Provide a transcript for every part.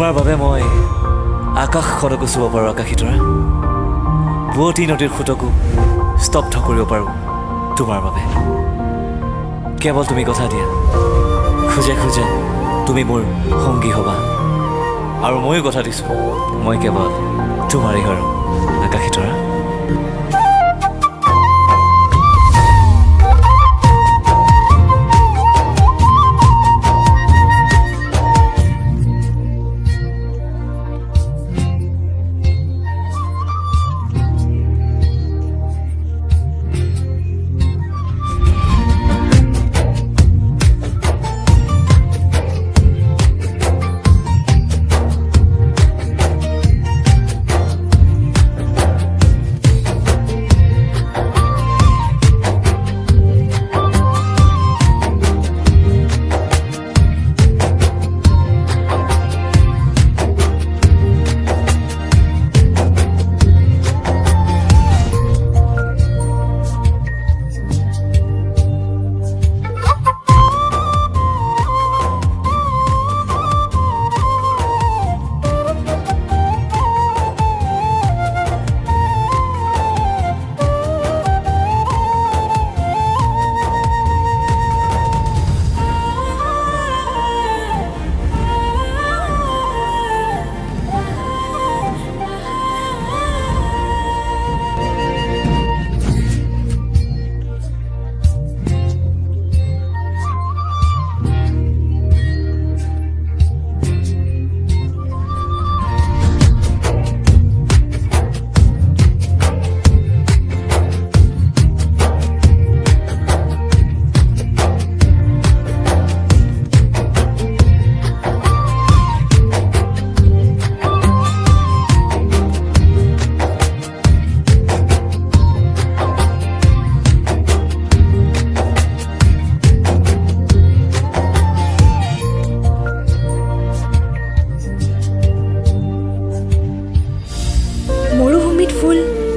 তোমাৰ বাবে মই আকাশখনকো চুব পাৰোঁ আকাশীতৰা বুৱতী নদীৰ সোঁতকো স্তব্ধ কৰিব পাৰোঁ তোমাৰ বাবে কেৱল তুমি কথা দিয়া খোজে খোজে তুমি মোৰ সংগী হ'বা আৰু ময়ো কথা দিছোঁ মই কেৱল তোমাৰেই হ'ম আকাশীতৰা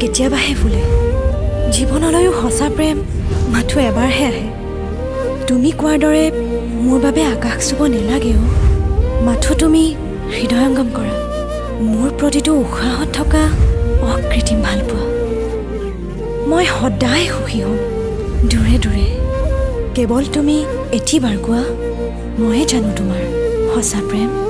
কেতিয়াবাহে ফুলে জীৱনলৈও সঁচা প্ৰেম মাথো এবাৰহে আহে তুমি কোৱাৰ দৰে মোৰ বাবে আকাশ চুব নেলাগেও মাথো তুমি হৃদয়ংগম কৰা মোৰ প্ৰতিটো উশাহত থকা অকৃত্ৰিম ভালপোৱা মই সদায় সুখী হ'ম দূৰে দূৰে কেৱল তুমি এটিবাৰ কোৱা ময়ে জানো তোমাৰ সঁচা প্ৰেম